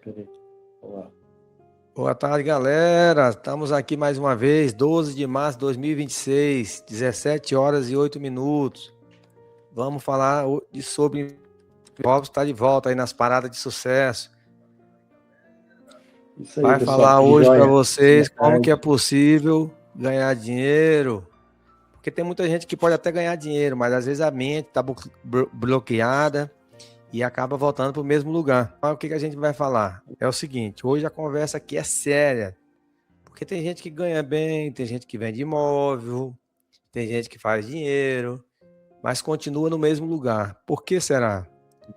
Peraí. Vamos lá. Boa tarde, galera. Estamos aqui mais uma vez, 12 de março de 2026, 17 horas e 8 minutos. Vamos falar sobre Robson está de volta aí nas paradas de sucesso. Isso aí, Vai pessoal. falar Tudo hoje para jóia? vocês Boa como que é tarde. possível ganhar dinheiro. Porque tem muita gente que pode até ganhar dinheiro, mas às vezes a mente está bloqueada e acaba voltando para o mesmo lugar. Então, o que a gente vai falar? É o seguinte, hoje a conversa aqui é séria. Porque tem gente que ganha bem, tem gente que vende imóvel, tem gente que faz dinheiro, mas continua no mesmo lugar. Por que será?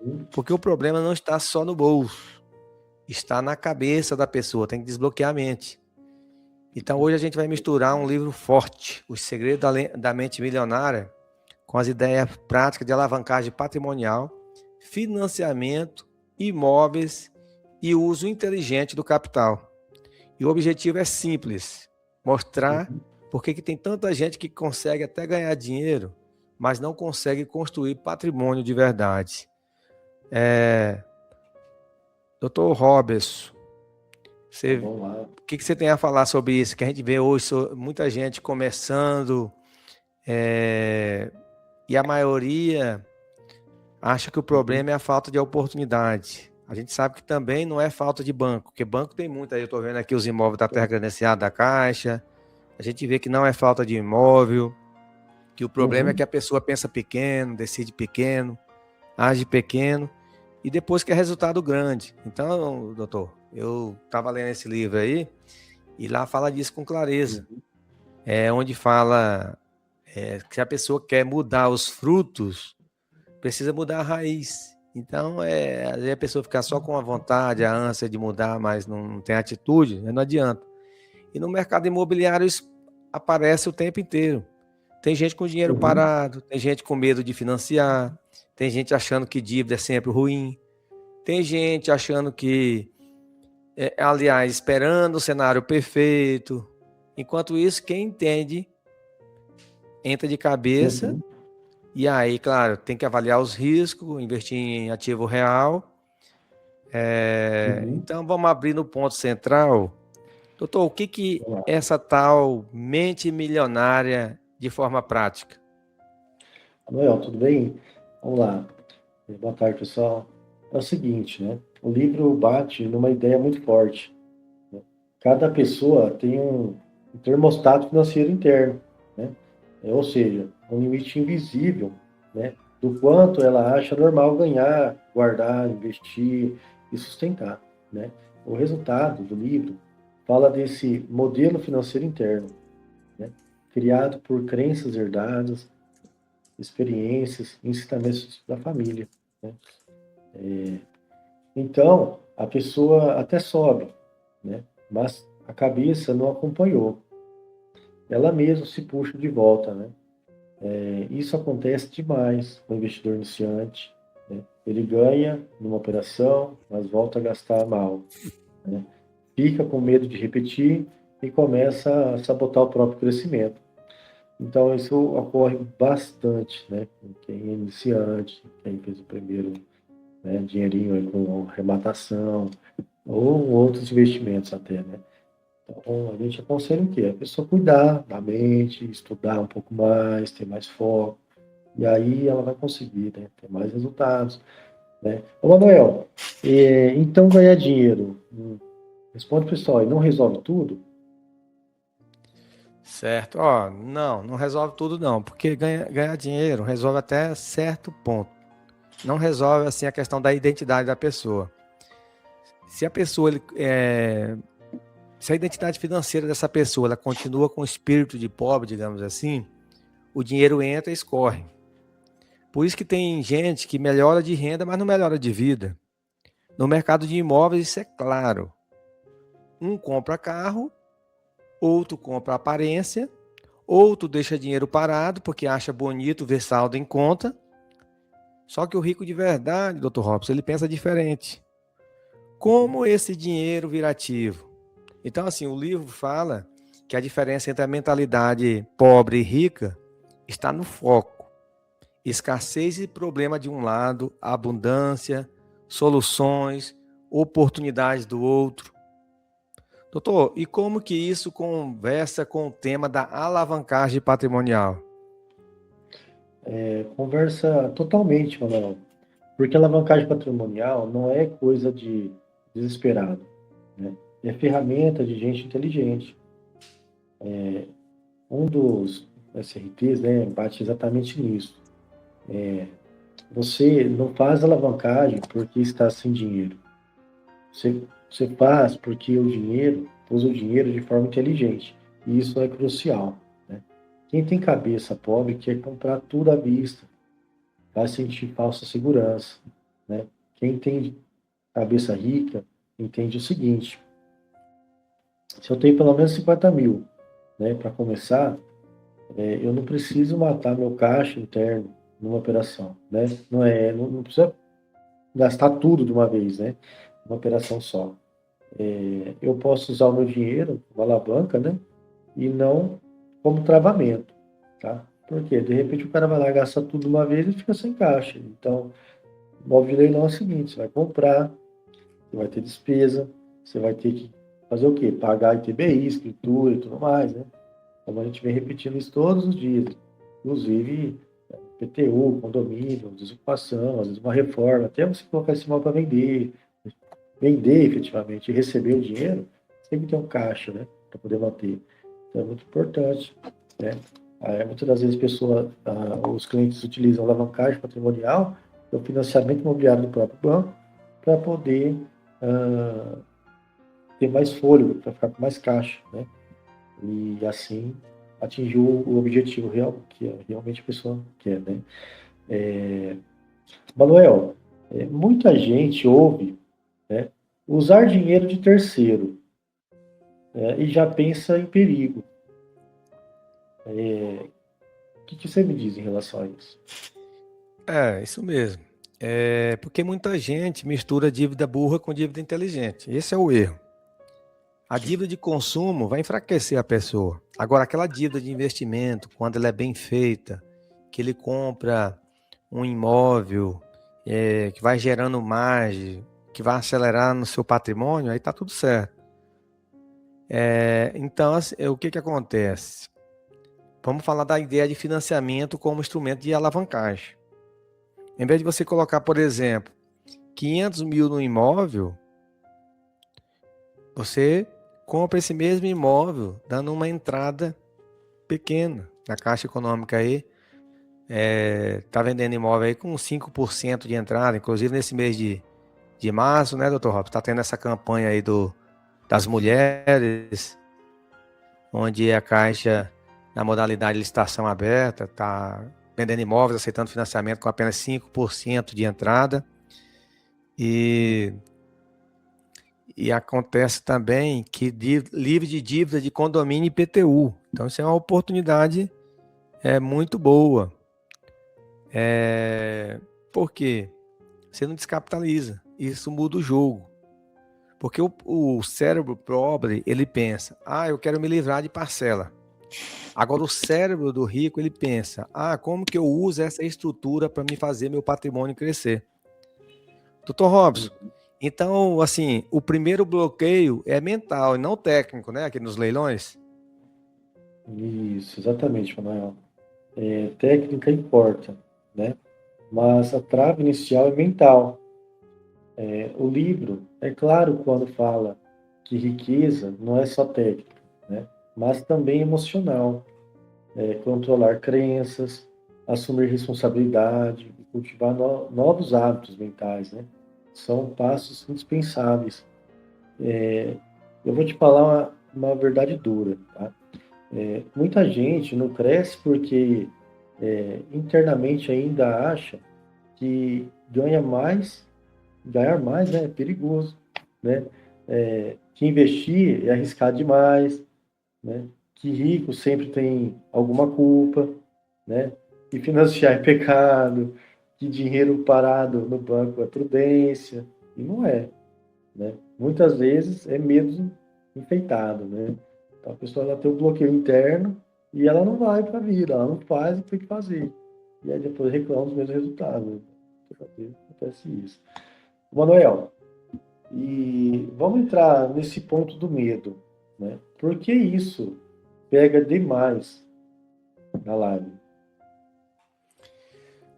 Uhum. Porque o problema não está só no bolso, está na cabeça da pessoa, tem que desbloquear a mente. Então hoje a gente vai misturar um livro forte, Os Segredos da Mente Milionária, com as ideias práticas de alavancagem patrimonial, financiamento, imóveis e uso inteligente do capital. E o objetivo é simples, mostrar por que tem tanta gente que consegue até ganhar dinheiro, mas não consegue construir patrimônio de verdade. Doutor Robertson, Vamos lá. o que você tem a falar sobre isso? Que a gente vê hoje muita gente começando e a maioria acha que o Uhum. problema é a falta de oportunidade. A gente sabe que também não é falta de banco, porque banco tem muito aí. Eu estou vendo aqui os imóveis da terra credenciada da Caixa. A gente vê que não é falta de imóvel, que o problema é que Uhum. a pessoa pensa pequeno, decide pequeno, age pequeno e depois quer resultado grande. Então, doutor, eu estava lendo esse livro aí e lá fala disso com clareza. Uhum. É onde fala que se a pessoa quer mudar os frutos, precisa mudar a raiz. Então, às vezes a pessoa ficar só com a vontade, a ânsia de mudar, mas não tem atitude, não adianta. E no mercado imobiliário isso aparece o tempo inteiro. Tem gente com dinheiro Uhum. parado, tem gente com medo de financiar, tem gente achando que dívida é sempre ruim, tem gente achando que, aliás, esperando o cenário perfeito. Enquanto isso, quem entende entra de cabeça Uhum. e aí, claro, tem que avaliar os riscos, investir em ativo real. Uhum. Então, vamos abrir no ponto central. Doutor, o que Vamos lá. essa tal mente milionária de forma prática? Noel, tudo bem? Vamos lá. Boa tarde, pessoal. É o seguinte, né? O livro bate numa ideia muito forte, né? Cada pessoa tem um termostato financeiro interno, né? Ou seja, um limite invisível, né? Do quanto ela acha normal ganhar, guardar, investir e sustentar, né? O resultado do livro fala desse modelo financeiro interno, né? Criado por crenças herdadas, experiências, ensinamentos da família, né? Então, a pessoa até sobe, né? Mas a cabeça não acompanhou. Ela mesma se puxa de volta, né? Isso acontece demais com o investidor iniciante, né? Ele ganha numa operação, mas volta a gastar mal, né? Fica com medo de repetir e começa a sabotar o próprio crescimento. Então, isso ocorre bastante, né? Com quem é iniciante, quem fez o primeiro, né, dinheirinho aí com arrematação, ou outros investimentos até, né? Então, a gente aconselha o quê? A pessoa cuidar da mente, estudar um pouco mais, ter mais foco, e aí ela vai conseguir, né, ter mais resultados, né? Ô, Manuel, então ganhar dinheiro, responde pessoal, e não resolve tudo? Certo. Ó, não resolve tudo não, porque ganhar dinheiro resolve até certo ponto. Não resolve assim a questão da identidade da pessoa. Se a pessoa, se a identidade financeira dessa pessoa ela continua com o espírito de pobre, digamos assim, o dinheiro entra e escorre. Por isso que tem gente que melhora de renda, mas não melhora de vida. No mercado de imóveis, isso é claro. Um compra carro, outro compra aparência, outro deixa dinheiro parado porque acha bonito ver saldo em conta. Só que o rico de verdade, Dr. Robson, ele pensa diferente. Como esse dinheiro vira ativo? Então, assim, o livro fala que a diferença entre a mentalidade pobre e rica está no foco. Escassez e problema de um lado, abundância, soluções, oportunidades do outro. Doutor, e como que isso conversa com o tema da alavancagem patrimonial? Conversa totalmente, Manuel. Porque a alavancagem patrimonial não é coisa de desesperado, né? É ferramenta de gente inteligente. Um dos SRTs, né, bate exatamente nisso. Você não faz alavancagem porque está sem dinheiro. Você faz porque o dinheiro, usa o dinheiro de forma inteligente. E isso é crucial, né? Quem tem cabeça pobre quer comprar tudo à vista, vai sentir falsa segurança, né? Quem tem cabeça rica entende o seguinte: se eu tenho pelo menos 50 mil, né, para começar, eu não preciso matar meu caixa interno numa operação, né? Não precisa gastar tudo de uma vez, né? Uma operação só. Eu posso usar o meu dinheiro, uma alavanca, né? E não como travamento, tá? Porque de repente o cara vai lá, gasta tudo de uma vez e fica sem caixa. Então, o móvel de leilão é o seguinte: você vai comprar, você vai ter despesa, você vai ter que fazer o quê? Pagar ITBI, escritura e tudo mais, né? Como a gente vem repetindo isso todos os dias, inclusive PTU, condomínio, desocupação, às vezes uma reforma, até você colocar esse imóvel para vender efetivamente e receber o dinheiro, você tem que ter um caixa, né, para poder manter. Então é muito importante, né? Muitas das vezes os clientes utilizam alavancagem patrimonial, o financiamento imobiliário do próprio banco, para poder ter mais fôlego, para ficar com mais caixa, né? E assim atingir o objetivo real que realmente a pessoa quer, né? Manuel, muita gente ouve, né, usar dinheiro de terceiro, e já pensa em perigo. O que você me diz em relação a isso? Isso mesmo. Porque muita gente mistura dívida burra com dívida inteligente. Esse é o erro. A dívida de consumo vai enfraquecer a pessoa. Agora, aquela dívida de investimento, quando ela é bem feita, que ele compra um imóvel, que vai gerando margem, que vai acelerar no seu patrimônio, aí está tudo certo. Então, assim, o que acontece? Vamos falar da ideia de financiamento como instrumento de alavancagem. Em vez de você colocar, por exemplo, 500 mil no imóvel, você compra esse mesmo imóvel dando uma entrada pequena na Caixa Econômica aí. Tá vendendo imóvel aí com 5% de entrada, inclusive nesse mês de março, né, doutor Robson? Tá tendo essa campanha aí das mulheres, onde a Caixa, na modalidade de licitação aberta, tá vendendo imóveis, aceitando financiamento com apenas 5% de entrada. E acontece também que livre de dívida de condomínio e IPTU. Então, isso é uma oportunidade muito boa. Por quê? Você não descapitaliza. Isso muda o jogo. Porque o cérebro pobre, ele pensa, eu quero me livrar de parcela. Agora, o cérebro do rico, ele pensa, como que eu uso essa estrutura para me fazer meu patrimônio crescer? Doutor Robson, então, assim, o primeiro bloqueio é mental e não técnico, né, aqui nos leilões? Isso, exatamente, Manuel. Técnica importa, né? Mas a trava inicial é mental. O livro, é claro, quando fala que riqueza não é só técnica, né? Mas também emocional. Controlar crenças, assumir responsabilidade e cultivar novos hábitos mentais, né? São passos indispensáveis. Eu vou te falar uma verdade dura, tá? Muita gente não cresce porque internamente ainda acha que ganhar mais, né, é perigoso, né? Que investir é arriscar demais, né? Que rico sempre tem alguma culpa, né? Que financiar é pecado, que dinheiro parado no banco é prudência, e não é, né? Muitas vezes é medo enfeitado, né? Então a pessoa ela tem um bloqueio interno e ela não vai para a vida, ela não faz o que tem que fazer. E aí depois reclama dos mesmos resultados, né? Acontece isso. Manuel, E vamos entrar nesse ponto do medo, né? Por que isso pega demais na live?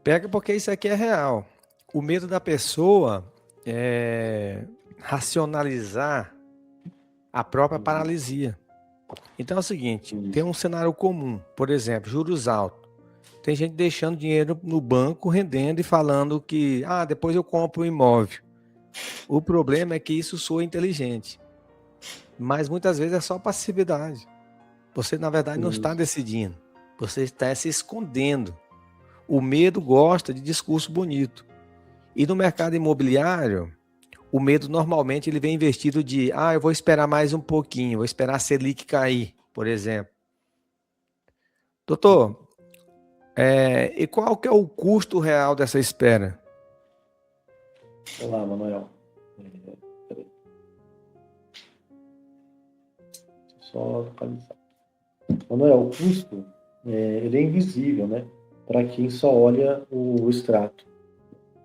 Pega porque isso aqui é real. O medo da pessoa é racionalizar a própria Uhum. paralisia. Então é o seguinte, tem Isso. um cenário comum, por exemplo, juros altos. Tem gente deixando dinheiro no banco, rendendo e falando que, depois eu compro um imóvel. O problema é que isso soa inteligente, mas muitas vezes é só passividade. Você, na verdade, não está Isso. decidindo, você está se escondendo. O medo gosta de discurso bonito. E no mercado imobiliário, o medo normalmente ele vem investido de, eu vou esperar mais um pouquinho, vou esperar a Selic cair, por exemplo. Doutor, e qual que é o custo real dessa espera? Olá, Manuel. Peraí, deixa eu só localizar. Manuel, o custo, ele é invisível, né? Para quem só olha o extrato.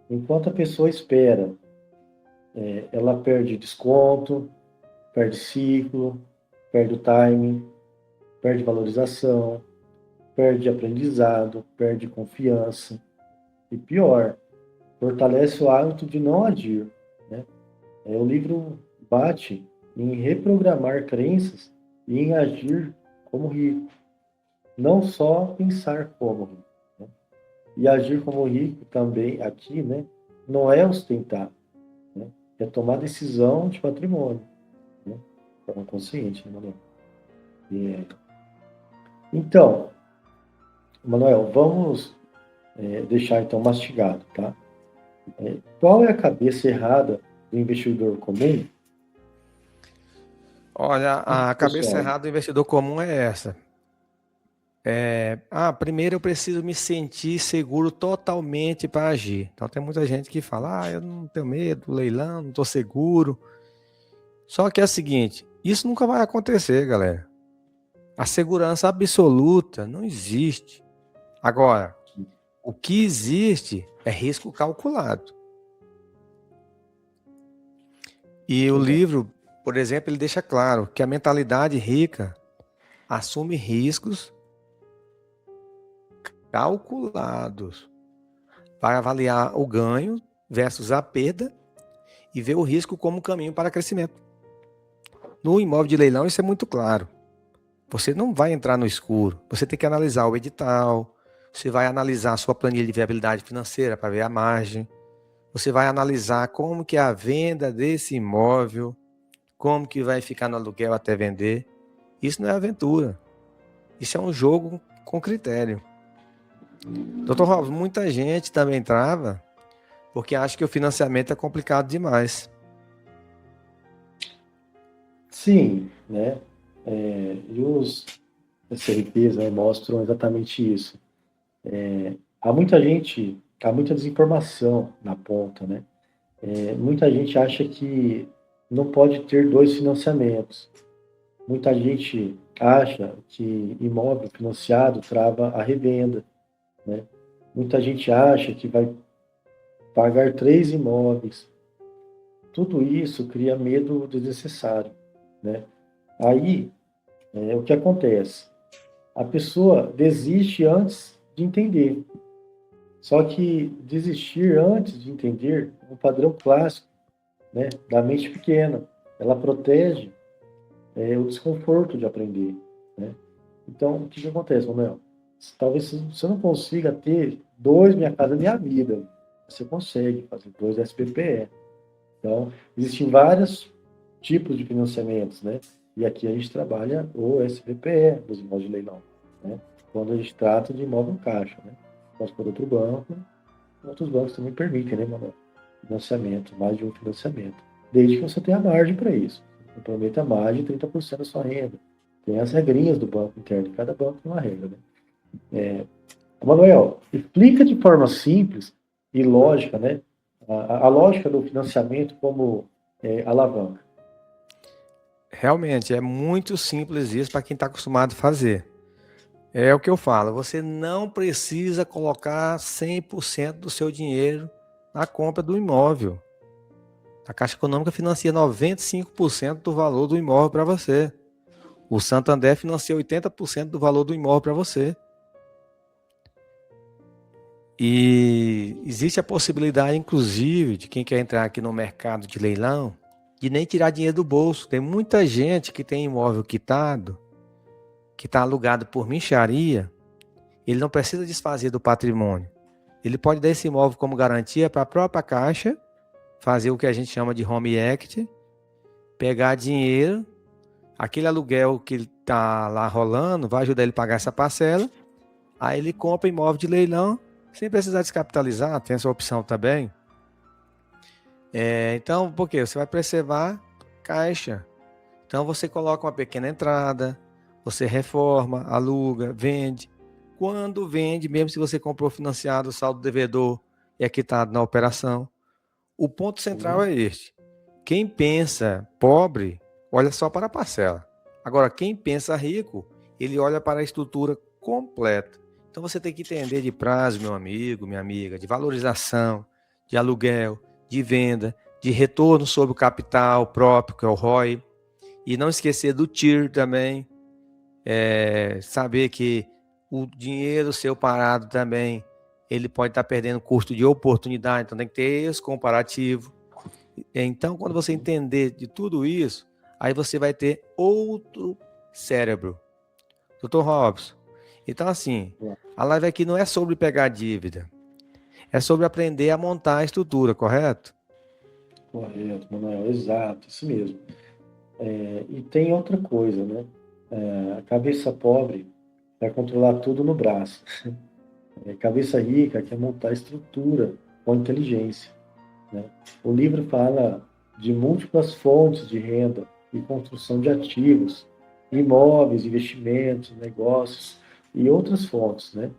Enquanto a pessoa espera, ela perde desconto, perde ciclo, perde o timing, perde valorização, perde aprendizado, perde confiança. E pior, fortalece o hábito de não agir, né? O livro bate em reprogramar crenças e em agir como rico, não só pensar como rico, né? E agir como rico também aqui, né, não é ostentar, né? É tomar decisão de patrimônio, né? De forma consciente, né, Manuel? E, então, Manuel, vamos deixar então mastigado, tá? Qual é a cabeça errada do investidor comum? Olha, O que a o cabeça pessoal... errada do investidor comum é essa. Primeiro eu preciso me sentir seguro totalmente para agir. Então tem muita gente que fala, eu não tenho medo do leilão, não estou seguro. Só que é o seguinte, isso nunca vai acontecer, galera. A segurança absoluta não existe. Agora, o que existe é risco calculado. E o Exato. livro, por exemplo, ele deixa claro que a mentalidade rica assume riscos calculados para avaliar o ganho versus a perda e ver o risco como caminho para crescimento. No imóvel de leilão isso é muito claro. Você não vai entrar no escuro, você tem que analisar o edital, você vai analisar a sua planilha de viabilidade financeira para ver a margem, você vai analisar como que é a venda desse imóvel, como que vai ficar no aluguel até vender. Isso não é aventura, isso é um jogo com critério. Doutor Robson, muita gente também trava porque acha que o financiamento é complicado demais. Sim, né? E os SRPs, né, mostram exatamente isso. Há muita desinformação na ponta, né? Muita gente acha que não pode ter dois financiamentos. Muita gente acha que imóvel financiado trava a revenda, né? Muita gente acha que vai pagar três imóveis. Tudo isso cria medo desnecessário, né? Aí, o que acontece? A pessoa desiste antes de entender. Só que desistir antes de entender é um padrão clássico, né, da mente pequena. Ela protege o desconforto de aprender, né? Então, o que acontece, Manuel? Talvez você não consiga ter dois Minha Casa Minha Vida. Você consegue fazer dois SPPE. Então, existem vários tipos de financiamentos, né? E aqui a gente trabalha o SPPE dos imóveis de leilão, né? Quando a gente trata de imóvel em caixa, né? Mas por outro banco, outros bancos também permitem, né, Manuel? Financiamento, mais de um financiamento. Desde que você tenha margem para isso. Comprometa mais de 30% da sua renda. Tem as regrinhas do banco interno, cada banco tem uma regra, né? Manuel, explica de forma simples e lógica, né? A lógica do financiamento como alavanca. Realmente, é muito simples isso para quem está acostumado a fazer. É o que eu falo, você não precisa colocar 100% do seu dinheiro na compra do imóvel. A Caixa Econômica financia 95% do valor do imóvel para você. O Santander financia 80% do valor do imóvel para você. E existe a possibilidade, inclusive, de quem quer entrar aqui no mercado de leilão, de nem tirar dinheiro do bolso. Tem muita gente que tem imóvel quitado, que está alugado por mixaria, ele não precisa desfazer do patrimônio. Ele pode dar esse imóvel como garantia para a própria Caixa, fazer o que a gente chama de home equity, pegar dinheiro, aquele aluguel que ele está lá rolando, vai ajudar ele a pagar essa parcela, aí ele compra imóvel de leilão, sem precisar descapitalizar, tem essa opção também. Então, por quê? Você vai preservar Caixa. Então, você coloca uma pequena entrada, você reforma, aluga, vende. Quando vende, mesmo se você comprou financiado, o saldo devedor é quitado na operação. O ponto central é este. Quem pensa pobre, olha só para a parcela. Agora, quem pensa rico, ele olha para a estrutura completa. Então, você tem que entender de prazo, meu amigo, minha amiga, de valorização, de aluguel, de venda, de retorno sobre o capital próprio, que é o ROI. E não esquecer do TIR também. Saber que o dinheiro seu parado também, ele pode estar perdendo custo de oportunidade, então tem que ter esse comparativo. Então, quando você entender de tudo isso, aí você vai ter outro cérebro. Dr. Robson, então assim, a live aqui não é sobre pegar dívida, é sobre aprender a montar a estrutura, correto? Correto, Manuel, exato, isso mesmo. E tem outra coisa, né? A cabeça pobre quer controlar tudo no braço. Cabeça rica quer montar estrutura com inteligência, né? O livro fala de múltiplas fontes de renda e construção de ativos, imóveis, investimentos, negócios e outras fontes, né?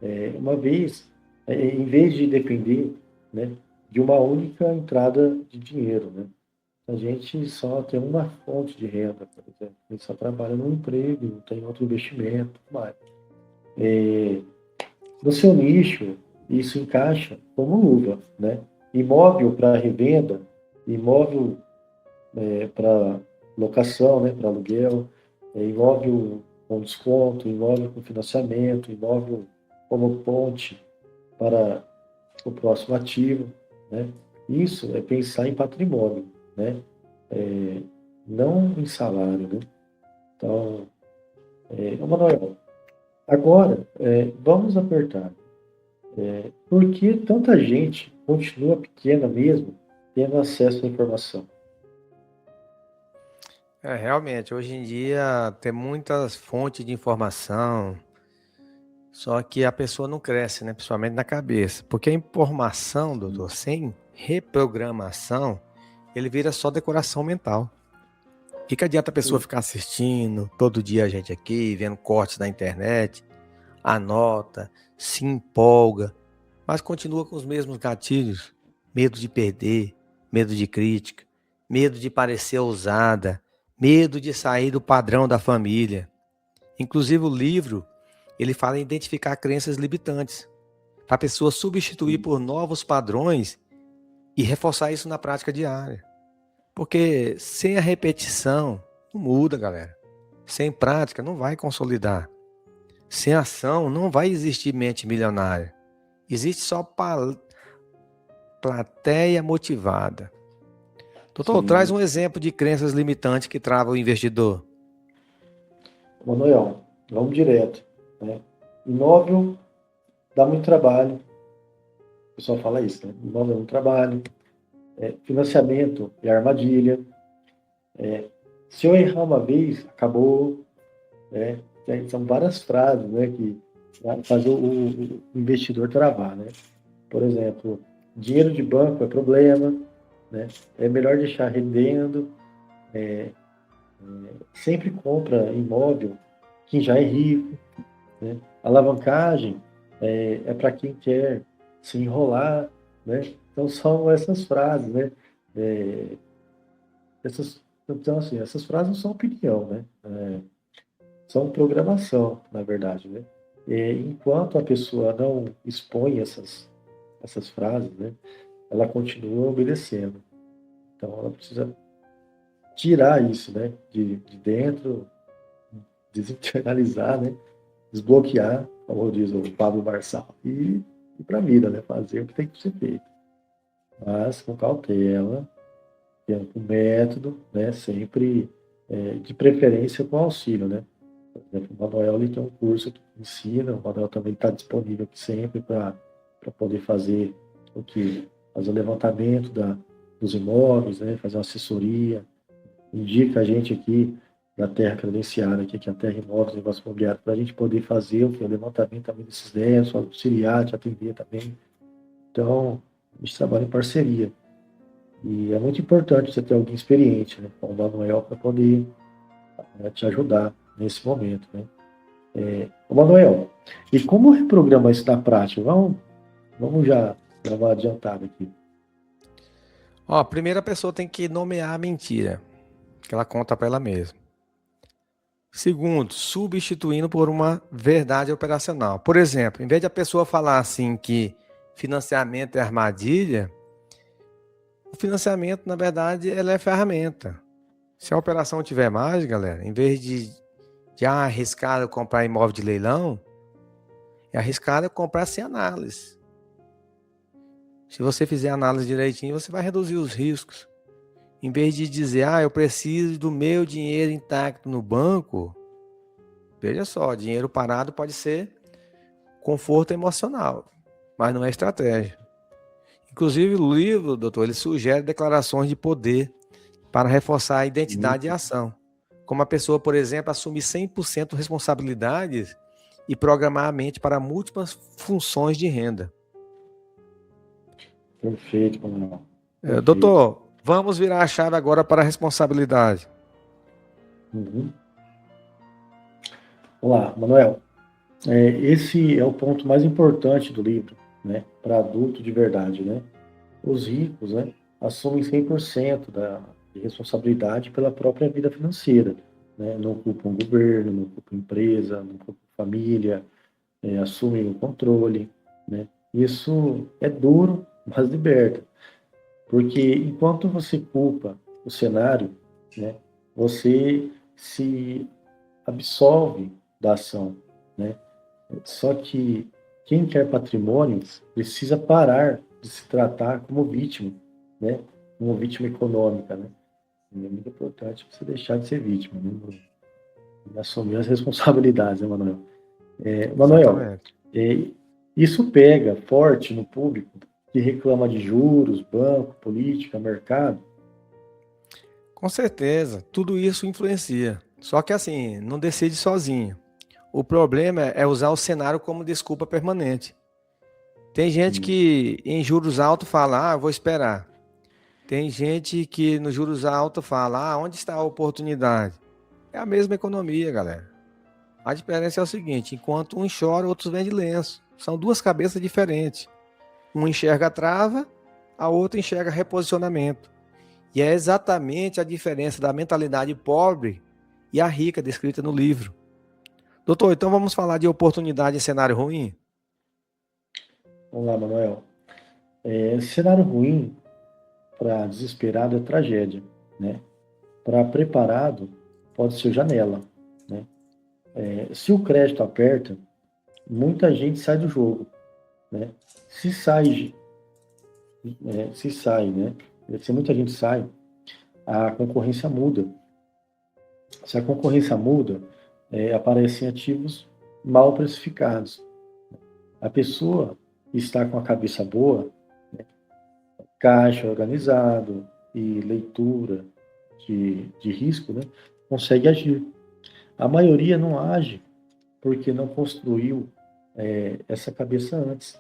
Em vez de depender, né, de uma única entrada de dinheiro, né? A gente só tem uma fonte de renda, por exemplo. A gente só trabalha num emprego, não tem outro investimento, mais. No seu nicho, isso encaixa como luva, né? Imóvel para revenda, imóvel para locação, né, para aluguel, imóvel com desconto, imóvel com financiamento, imóvel como ponte para o próximo ativo, né? Isso é pensar em patrimônio, né? Não em salário, né? Então, Manuel, agora vamos apertar. Por que tanta gente continua pequena mesmo, tendo acesso à informação? Realmente, hoje em dia tem muitas fontes de informação, só que a pessoa não cresce, né? Principalmente na cabeça. Porque a informação, doutor, sem reprogramação, ele vira só decoração mental. O que adianta a pessoa ficar assistindo todo dia a gente aqui, vendo cortes na internet, anota, se empolga, mas continua com os mesmos gatilhos? Medo de perder, medo de crítica, medo de parecer ousada, medo de sair do padrão da família. Inclusive o livro, ele fala em identificar crenças limitantes, para a pessoa substituir por novos padrões e reforçar isso na prática diária. Porque sem a repetição, não muda, galera. Sem prática, não vai consolidar. Sem ação, não vai existir mente milionária. Existe só plateia motivada. Doutor, traz um exemplo de crenças limitantes que travam o investidor. Manuel, vamos direto, né? Imóvel dá muito trabalho. O pessoal fala isso, né? Imóvel dá muito trabalho. Financiamento é armadilha. Se eu errar uma vez, acabou. Né? São várias frases, né, que fazem o investidor travar, né? Por exemplo, dinheiro de banco é problema, né? É melhor deixar rendendo. Sempre compra imóvel quem já é rico, né? Alavancagem é para quem quer se enrolar, né? Então são essas frases, né? Então assim, essas frases não são opinião, né? São programação, na verdade, né? Enquanto a pessoa não expõe essas frases, né? Ela continua obedecendo. Então, ela precisa tirar isso, né, de dentro, desinternalizar, né, desbloquear, como diz o Pablo Marçal, e ir para a vida, né, fazer o que tem que ser feito. Mas com cautela, tendo um método, né, sempre de preferência com auxílio, né. Por exemplo, o Manuel ele tem um curso que ensina, o Manuel também está disponível aqui sempre para poder fazer fazer o levantamento dos imóveis, né, fazer uma assessoria, indica a gente aqui da terra credenciada, aqui, que é a Terra Imóveis e Negócio Imobiliário, para a gente poder fazer o levantamento também desses dados, auxiliar, te atender também. Então, a gente trabalha em parceria. E é muito importante você ter alguém experiente, né, como o Manuel, para poder te ajudar nesse momento, né. Ô Manuel, e como reprograma isso na prática? Vamos já dar uma adiantada aqui. Ó, primeiro a pessoa tem que nomear a mentira que ela conta para ela mesma. Segundo, substituindo por uma verdade operacional. Por exemplo, em vez de a pessoa falar assim que financiamento é armadilha, o financiamento, na verdade, ela é ferramenta. Se a operação tiver mais, galera, em vez de arriscar comprar imóvel de leilão, é arriscado comprar sem análise. Se você fizer análise direitinho, você vai reduzir os riscos. Em vez de dizer, eu preciso do meu dinheiro intacto no banco, veja só, dinheiro parado pode ser conforto emocional, mas não é estratégia. Inclusive, o livro, doutor, ele sugere declarações de poder para reforçar a identidade e a ação. Como a pessoa, por exemplo, assumir 100% responsabilidades e programar a mente para múltiplas funções de renda. Perfeito, Manuel. Doutor, vamos virar a chave agora para a responsabilidade. Uhum. Olá, Manuel. Esse é o ponto mais importante do livro, né, para adulto de verdade, né? Os ricos, né, assumem 100% de responsabilidade pela própria vida financeira, né? Não culpam o governo, não culpam a empresa, não culpam a família, assumem o controle, né? Isso é duro, mas liberta, porque enquanto você culpa o cenário, né, você se absolve da ação, né? Só que quem quer patrimônio precisa parar de se tratar como vítima, né? Como vítima econômica, né? E é muito importante você deixar de ser vítima, né? E assumir as responsabilidades, né, Manuel? Manuel, Exatamente. isso pega forte no público que reclama de juros, banco, política, mercado. Com certeza, tudo isso influencia. Só que assim, não decide sozinho. O problema é usar o cenário como desculpa permanente. Tem gente Isso. que em juros altos fala, vou esperar. Tem gente que no juros altos fala, onde está a oportunidade? É a mesma economia, galera. A diferença é o seguinte, enquanto um chora, outros vendem lenço. São duas cabeças diferentes. Um enxerga a trava, a outra enxerga reposicionamento. E é exatamente a diferença da mentalidade pobre e a rica descrita no livro. Doutor, então vamos falar de oportunidade em cenário ruim? Vamos lá, Manuel. Cenário ruim para desesperado é tragédia, né? Para preparado pode ser janela, né? Se o crédito aperta, muita gente sai do jogo, né? Se sai, né? Se muita gente sai, a concorrência muda. Se a concorrência muda, aparecem ativos mal precificados. A pessoa que está com a cabeça boa, né, caixa organizado e leitura de risco, né, consegue agir. A maioria não age porque não construiu essa cabeça antes,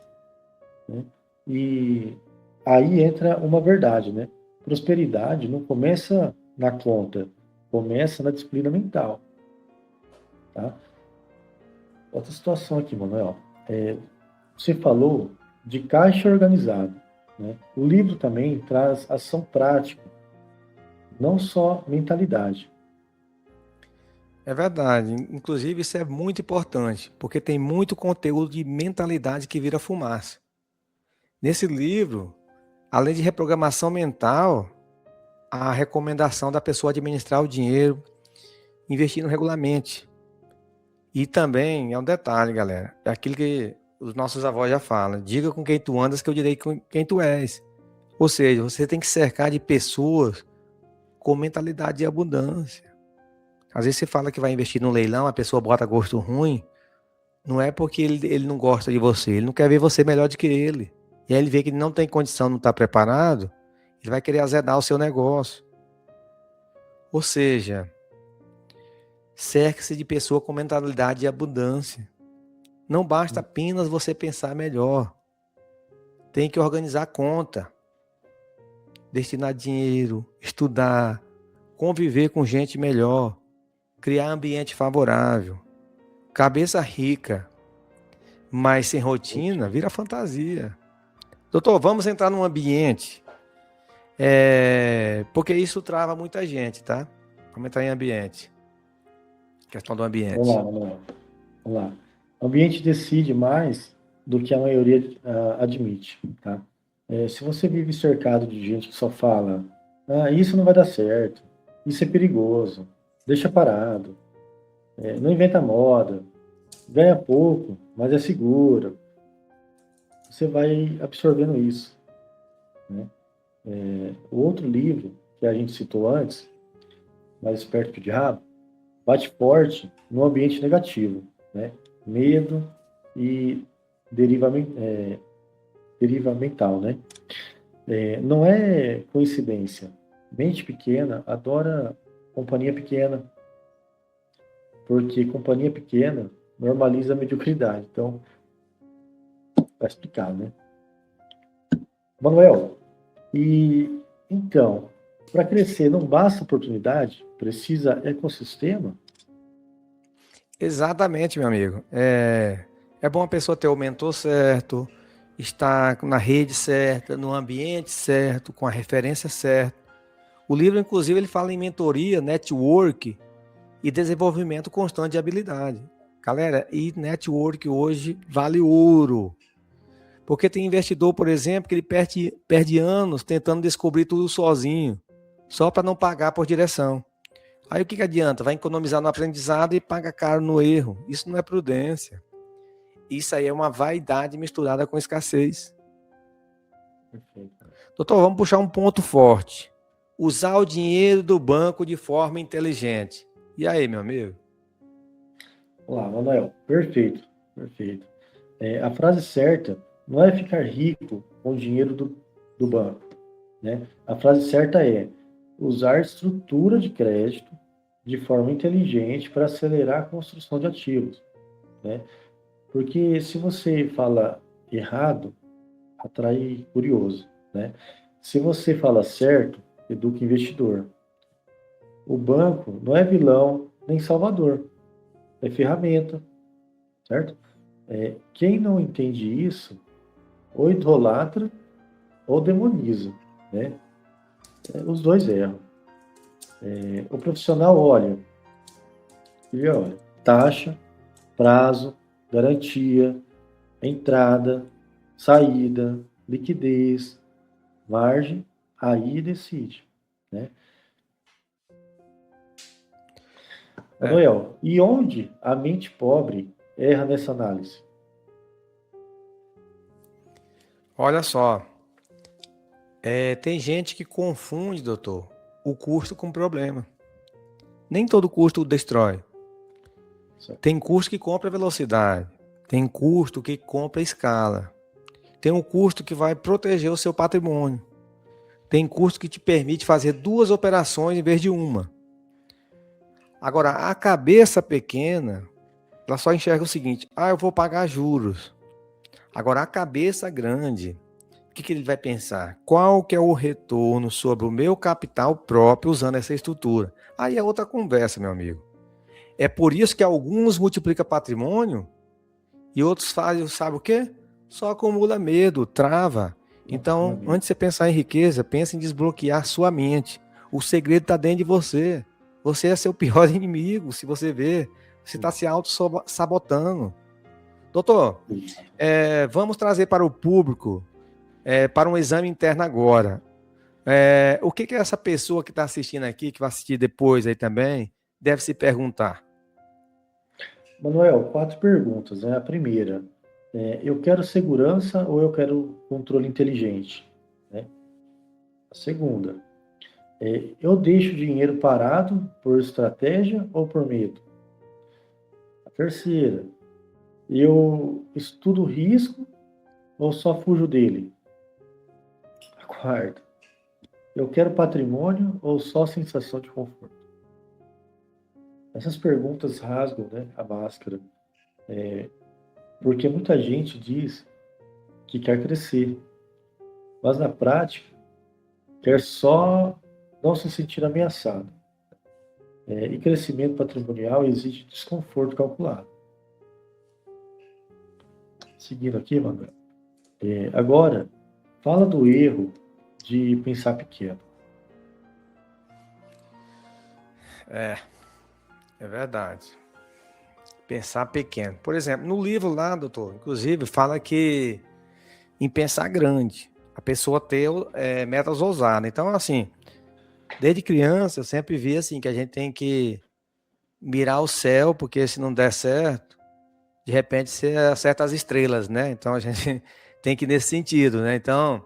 né? E aí entra uma verdade, né? Prosperidade não começa na conta, começa na disciplina mental, tá? Outra situação aqui, Manuel. Você falou de caixa organizado, né? O livro também traz ação prática, não só mentalidade. É verdade. Inclusive, isso é muito importante, porque tem muito conteúdo de mentalidade que vira fumaça. Nesse livro, além de reprogramação mental, a recomendação da pessoa administrar o dinheiro, investindo regularmente. E também, é um detalhe, galera, é aquilo que os nossos avós já falam: diga com quem tu andas que eu direi com quem tu és. Ou seja, você tem que cercar de pessoas com mentalidade de abundância. Às vezes você fala que vai investir no leilão, a pessoa bota gosto ruim, não é porque ele não gosta de você, ele não quer ver você melhor do que ele. E aí ele vê que ele não tem condição, não está preparado, ele vai querer azedar o seu negócio. Ou seja, cerque-se de pessoa com mentalidade de abundância. Não basta apenas você pensar melhor. Tem que organizar a conta, destinar dinheiro, estudar, conviver com gente melhor, criar ambiente favorável. Cabeça rica, mas sem rotina, vira fantasia. Doutor, vamos entrar num ambiente, porque isso trava muita gente, tá? Vamos entrar em ambiente. Questão do ambiente. Vamos lá. O ambiente decide mais do que a maioria admite, tá? Se você vive cercado de gente que só fala, isso não vai dar certo, isso é perigoso, deixa parado, não inventa moda, ganha pouco, mas é seguro, você vai absorvendo isso, né? O outro livro que a gente citou antes, Mais Esperto que o Diabo, bate forte no ambiente negativo, né? Medo e deriva mental, né? Não é coincidência. Mente pequena adora companhia pequena, porque companhia pequena normaliza a mediocridade. Então, vai explicar, né? Manuel, então, para crescer não basta oportunidade, precisa ecossistema? Exatamente, meu amigo. É bom a pessoa ter o mentor certo, estar na rede certa, no ambiente certo, com a referência certa. O livro, inclusive, ele fala em mentoria, network e desenvolvimento constante de habilidade. Galera, e network hoje vale ouro. Porque tem investidor, por exemplo, que ele perde anos tentando descobrir tudo sozinho, só para não pagar por direção. Aí o que adianta? Vai economizar no aprendizado e paga caro no erro. Isso não é prudência. Isso aí é uma vaidade misturada com escassez. Perfeito. Doutor, vamos puxar um ponto forte. Usar o dinheiro do banco de forma inteligente. E aí, meu amigo? Olá, Manuel. Perfeito. A frase certa não é ficar rico com o dinheiro do banco, né? A frase certa é usar estrutura de crédito de forma inteligente para acelerar a construção de ativos, né? Porque se você fala errado, atrai curioso, né? Se você fala certo, educa investidor. O banco não é vilão nem salvador, é ferramenta, certo? Quem não entende isso, ou idolatra ou demoniza, né? Os dois erram. O profissional olha, taxa, prazo, garantia, entrada, saída, liquidez, margem, aí decide, né? Manuel, e onde a mente pobre erra nessa análise? Olha só, tem gente que confunde, doutor, o custo com o problema. Nem todo custo destrói. Certo. Tem custo que compra velocidade, tem custo que compra escala, tem um custo que vai proteger o seu patrimônio, tem custo que te permite fazer 2 operações em vez de uma. Agora, a cabeça pequena, ela só enxerga o seguinte: eu vou pagar juros. Agora, a cabeça grande, o que ele vai pensar? Qual que é o retorno sobre o meu capital próprio usando essa estrutura? Aí é outra conversa, meu amigo. É por isso que alguns multiplicam patrimônio e outros fazem, sabe o quê? Só acumula medo, trava. Então, antes de você pensar em riqueza, pense em desbloquear sua mente. O segredo está dentro de você. Você é seu pior inimigo, se você ver. Você está se auto-sabotando. Doutor, vamos trazer para o público, para um exame interno agora. O que essa pessoa que está assistindo aqui, que vai assistir depois aí também, deve se perguntar? Manuel, 4 perguntas, né? A primeira, eu quero segurança ou eu quero controle inteligente? Né? A segunda, eu deixo o dinheiro parado por estratégia ou por medo? A terceira, eu estudo o risco ou só fujo dele? A quarta, eu quero patrimônio ou só sensação de conforto? Essas perguntas rasgam, né, a máscara, porque muita gente diz que quer crescer, mas na prática quer só não se sentir ameaçado. E crescimento patrimonial exige desconforto calculado. Seguindo aqui, Manuel. Agora, fala do erro de pensar pequeno. É verdade. Pensar pequeno. Por exemplo, no livro lá, doutor, inclusive, fala que em pensar grande, a pessoa ter metas ousadas. Então, assim, desde criança, eu sempre vi assim, que a gente tem que mirar o céu, porque se não der certo, de repente você acerta as estrelas, né? Então, a gente tem que ir nesse sentido, né? Então,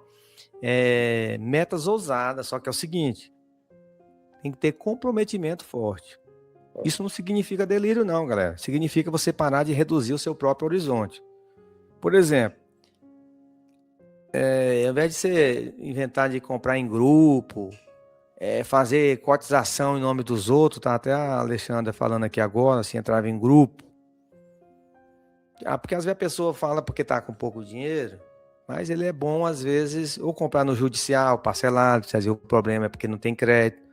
metas ousadas, só que é o seguinte, tem que ter comprometimento forte. Isso não significa delírio, não, galera. Significa você parar de reduzir o seu próprio horizonte. Por exemplo, ao invés de você inventar de comprar em grupo, fazer cotização em nome dos outros, tá até a Alexandra falando aqui agora, se entrava em grupo. Porque às vezes a pessoa fala porque tá com pouco dinheiro, mas ele é bom, às vezes, ou comprar no judicial, parcelado, se às vezes o problema é porque não tem crédito,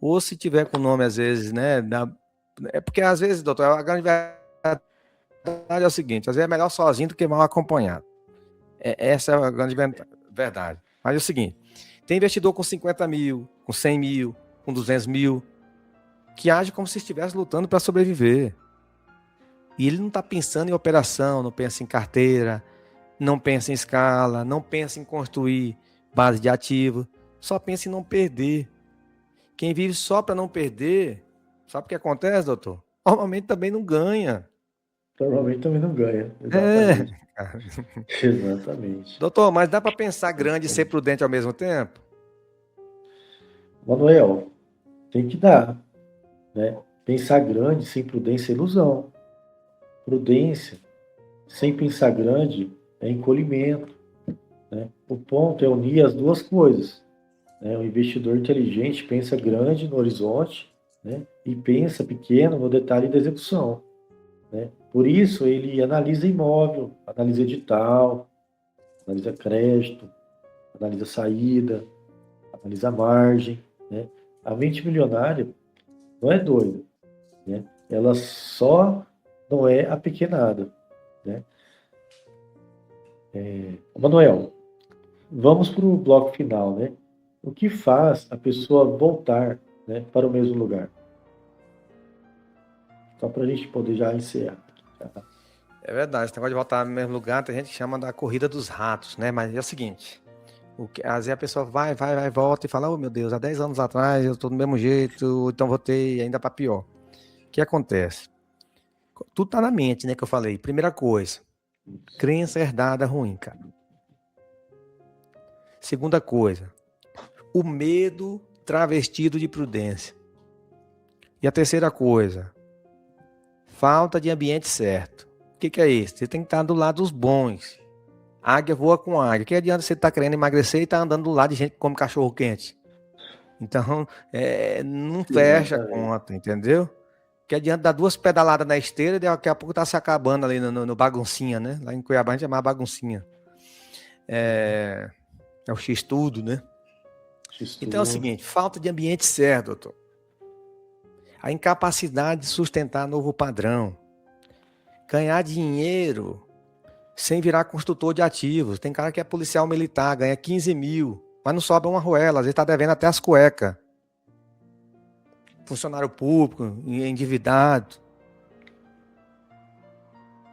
ou se tiver com nome, às vezes, né? É porque às vezes, doutor, a grande verdade é o seguinte, às vezes é melhor sozinho do que mal acompanhado. Essa é a grande verdade. Mas é o seguinte, tem investidor com 50 mil, com 100 mil, com 200 mil, que age como se estivesse lutando para sobreviver. E ele não está pensando em operação, não pensa em carteira, não pensa em escala, não pensa em construir base de ativo, só pensa em não perder. Quem vive só para não perder, sabe o que acontece, doutor? Normalmente também não ganha. Normalmente também não ganha. É, Exatamente. Exatamente. doutor, mas dá para pensar grande e ser prudente ao mesmo tempo? Manuel, tem que dar, né? Pensar grande sem prudência é ilusão. Prudência sem pensar grande é encolhimento, né? O ponto é unir as duas coisas, né? O investidor inteligente pensa grande no horizonte, né? E pensa pequeno no detalhe da execução, né? Por isso ele analisa imóvel, analisa edital, analisa crédito, analisa saída, analisa margem, né? A mente milionária não é doida, né? Ela só não é apequenada, né? Manuel, vamos para o bloco final, né? O que faz a pessoa voltar, né, para o mesmo lugar? Só para a gente poder já encerrar. É verdade, esse negócio de voltar no mesmo lugar, tem gente que chama da corrida dos ratos, né? Mas é o seguinte, às vezes a pessoa vai, volta e fala, oh meu Deus, há 10 anos atrás eu estou do mesmo jeito, então voltei ainda para pior. O que acontece? Tudo tá na mente, né, que eu falei. Primeira coisa, crença herdada ruim, cara. Segunda coisa, o medo travestido de prudência. E a terceira coisa, falta de ambiente certo. O que é isso? Você tem que estar do lado dos bons. Águia voa com águia. Que adianta você estar querendo emagrecer e estar andando do lado de gente que come cachorro quente? Então, não fecha a Exatamente. conta, entendeu? Que adianta dar 2 pedaladas na esteira e daqui a pouco tá se acabando ali no baguncinha, né? Lá em Cuiabá a gente chama baguncinha. É o X-tudo, né? Então é o X-tudo. seguinte, falta de ambiente certo, doutor. A incapacidade de sustentar novo padrão. Ganhar dinheiro sem virar construtor de ativos. Tem cara que é policial militar, ganha 15 mil, mas não sobra uma arruela, às vezes está devendo até as cuecas. Funcionário público, endividado.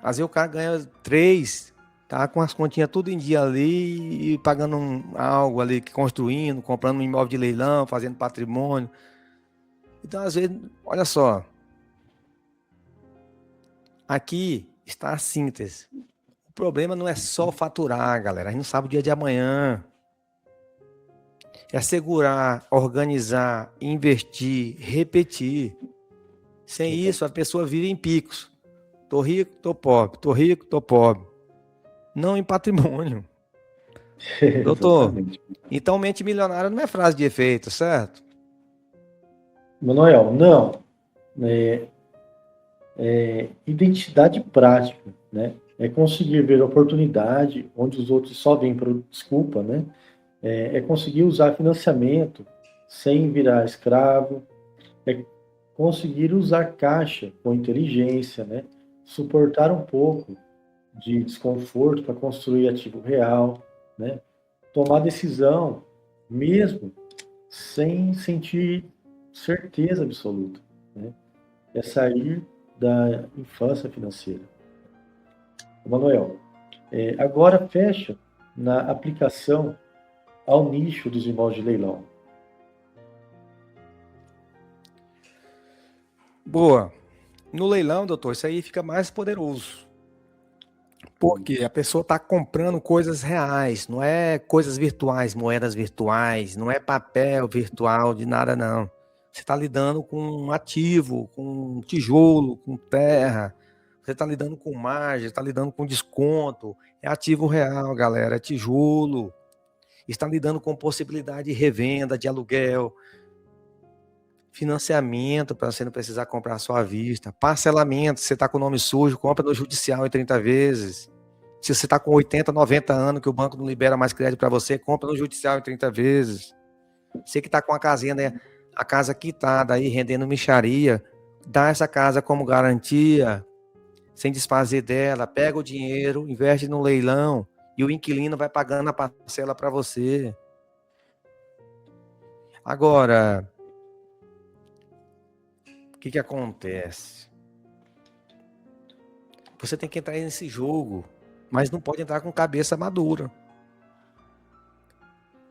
Às vezes o cara ganha 3, tá com as continhas tudo em dia ali, e pagando algo ali, construindo, comprando um imóvel de leilão, fazendo patrimônio. Então, às vezes, olha só, aqui está a síntese. O problema não é só faturar, galera. A gente não sabe o dia de amanhã. É segurar, organizar, investir, repetir. Sem isso, a pessoa vive em picos. Tô rico, tô pobre. Tô rico, tô pobre. Não em patrimônio. Doutor, Exatamente. então mente milionária não é frase de efeito, certo? Manuel, não. Identidade prática, né? É conseguir ver oportunidade onde os outros só veem por desculpa, né? É conseguir usar financiamento sem virar escravo, é conseguir usar caixa com inteligência, né? Suportar um pouco de desconforto para construir ativo real, né? Tomar decisão mesmo sem sentir certeza absoluta, né? É sair da infância financeira. Manuel, agora fecha na aplicação ao nicho dos imóveis de leilão. Boa. No leilão, doutor, isso aí fica mais poderoso. Porque a pessoa está comprando coisas reais, não é coisas virtuais, moedas virtuais, não é papel virtual de nada, não. Você está lidando com um ativo, com tijolo, com terra. Você está lidando com margem, está lidando com desconto. É ativo real, galera, é tijolo. Está lidando com possibilidade de revenda, de aluguel, financiamento para você não precisar comprar só à vista, parcelamento, se você está com o nome sujo, compra no judicial em 30 vezes. Se você está com 80, 90 anos, que o banco não libera mais crédito para você, compra no judicial em 30 vezes. Você que está com a casinha, né, a casa quitada aí, rendendo mixaria, dá essa casa como garantia, sem desfazer dela, pega o dinheiro, investe no leilão e o inquilino vai pagando a parcela para você. Agora, o que acontece? Você tem que entrar nesse jogo, mas não pode entrar com cabeça madura.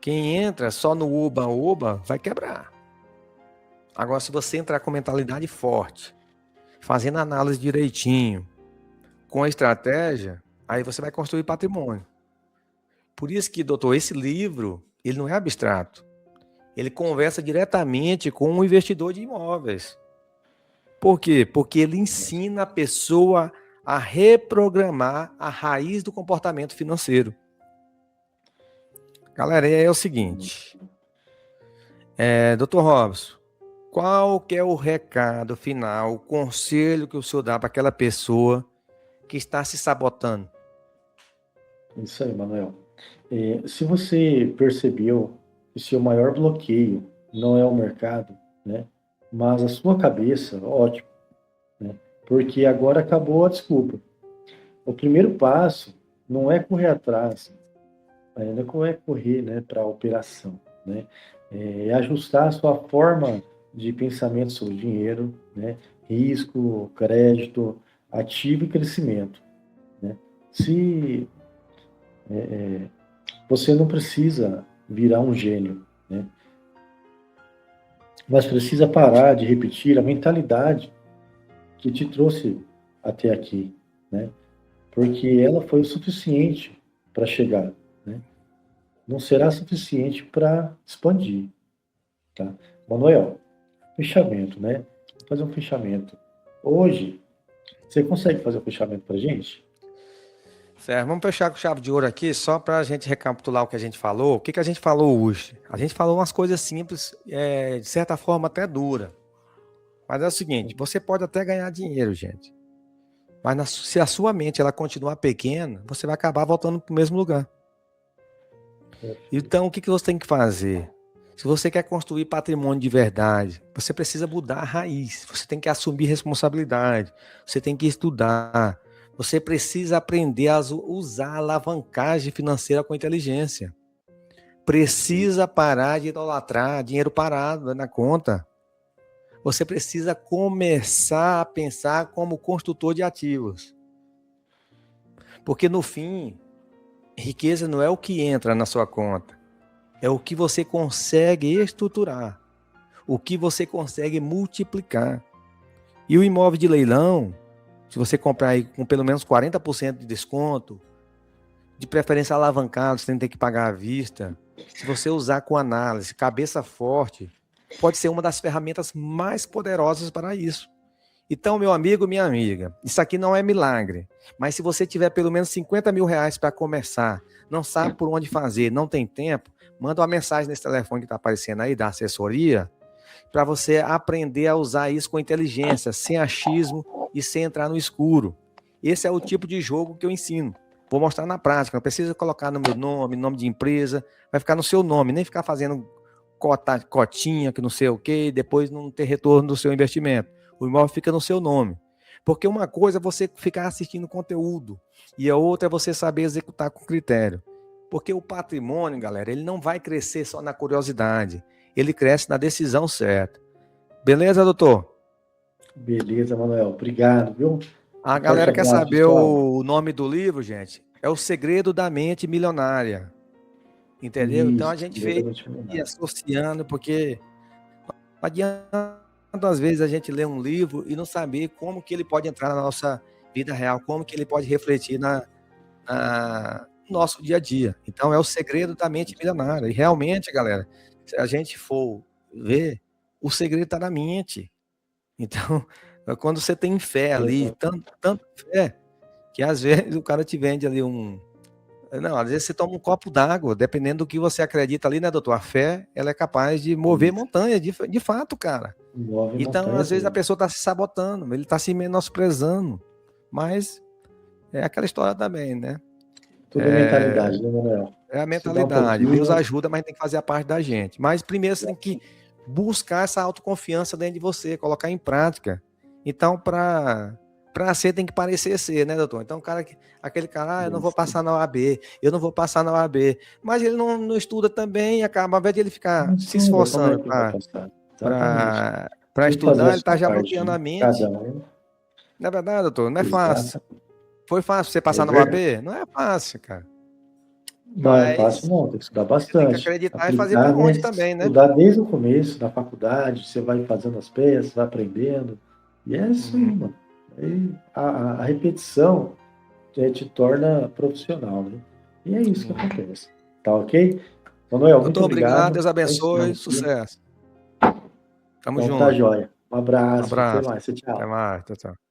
Quem entra só no oba-oba vai quebrar. Agora, se você entrar com mentalidade forte, fazendo análise direitinho, com estratégia, aí você vai construir patrimônio. Por isso que, doutor, esse livro, ele não é abstrato. Ele conversa diretamente com um investidor de imóveis. Por quê? Porque ele ensina a pessoa a reprogramar a raiz do comportamento financeiro. Galera, é o seguinte. Dr. Robson, qual que é o recado final, o conselho que o senhor dá para aquela pessoa que está se sabotando? Isso aí, Manuel. Se você percebeu que o seu maior bloqueio não é o mercado, né, mas a sua cabeça, ótimo, né, porque agora acabou a desculpa. O primeiro passo não é correr atrás, ainda não é correr, né, para a operação, né, é ajustar a sua forma de pensamento sobre dinheiro, né, risco, crédito, ativo e crescimento, né. Se Você não precisa virar um gênio, né? Mas precisa parar de repetir a mentalidade que te trouxe até aqui, né? Porque ela foi o suficiente para chegar, né? Não será suficiente para expandir, tá? Manuel, fechamento, né? Vou fazer um fechamento. Hoje, você consegue fazer o fechamento para gente? Certo, vamos fechar com chave de ouro aqui, só para a gente recapitular o que a gente falou. O que a gente falou hoje? A gente falou umas coisas simples, de certa forma até dura. Mas é o seguinte, você pode até ganhar dinheiro, gente. Mas se a sua mente ela continuar pequena, você vai acabar voltando para o mesmo lugar. Então, o que você tem que fazer? Se você quer construir patrimônio de verdade, você precisa mudar a raiz. Você tem que assumir responsabilidade. Você tem que estudar. Você precisa aprender a usar a alavancagem financeira com inteligência. Precisa parar de idolatrar dinheiro parado na conta. Você precisa começar a pensar como construtor de ativos. Porque no fim, Riqueza não é o que entra na sua conta, é o que você consegue estruturar, o que você consegue multiplicar. E o imóvel de leilão, se você comprar aí com pelo menos 40% de desconto, de preferência alavancado, você não tem que pagar à vista, se você usar com análise, cabeça forte, pode ser uma das ferramentas mais poderosas para isso. Então, meu amigo, minha amiga, isso aqui não é milagre, mas se você tiver pelo menos 50 mil reais para começar, não sabe por onde fazer, não tem tempo, manda uma mensagem nesse telefone que está aparecendo aí da assessoria, para você aprender a usar isso com inteligência, sem achismo e sem entrar no escuro. Esse é o tipo de jogo que eu ensino. Vou mostrar na prática, não precisa colocar no meu nome, nome de empresa, vai ficar no seu nome, nem ficar fazendo cotinha, que não sei o quê, depois não ter retorno do seu investimento. O imóvel fica no seu nome. Porque uma coisa é você ficar assistindo conteúdo e a outra é você saber executar com critério. Porque o patrimônio, galera, ele não vai crescer só na curiosidade, ele cresce na decisão certa. Beleza, doutor? Beleza, Manuel. Obrigado, viu? A Um forte galera quer abraço, saber pessoal. o nome do livro, gente. É O Segredo da Mente Milionária. Entendeu? Então a Isso, gente veio diretamente aqui mandado. associando, porque não adianta às vezes a gente ler um livro e não saber como que ele pode entrar na nossa vida real, como que ele pode refletir no nosso dia a dia. Então é o segredo da mente milionária. E realmente, galera, se a gente for ver, o segredo está na mente. Então, quando você tem fé ali, Exato. tanto fé, que às vezes o cara te vende ali um. Não, às vezes você toma um copo d'água, dependendo do que você acredita ali, né, doutor? A fé, ela é capaz de mover Isso. montanha, de fato, cara. Move Então, às montanhas vezes a mesmo. pessoa está se sabotando, ele está se menosprezando. Mas é aquela história também, né? Tudo é mentalidade, né, Manuel? É a Estudar um mentalidade. Deus pouquinho. ajuda, mas tem que fazer a parte da gente. Mas primeiro você tem que buscar essa autoconfiança dentro de você, colocar em prática. Então, para ser, tem que parecer ser, né, doutor? Então, aquele cara, eu não vou Isso. passar na OAB, eu não vou passar na OAB. Mas ele não estuda também e acaba, ao invés de ele ficar Não se estuda, como é esforçando que vai passar? Exatamente. para Tem que fazer estudar, a ele está sua já parte, bloqueando né? a mente. Cada um. Não é verdade, doutor? Não é fácil. Exata. Foi fácil você É passar na verdade. OAB? Não é fácil, cara. Não é fácil, Mas não. Tem que estudar você tem que bastante. acreditar e fazer Aplicar, por né? onde também, né? Estudar desde o começo, na faculdade. Você vai fazendo as peças, vai aprendendo. E é isso aí, Uhum. mano. Aí a repetição te torna profissional, né? E é isso que Uhum. acontece. Tá ok? Manuel, muito Doutor, obrigado, obrigado. Deus Tá ensinando abençoe, aqui. sucesso. Tamo Então tá junto. joia. Um Um abraço. Até abraço. mais. Até Tchau. mais. Tchau, tchau.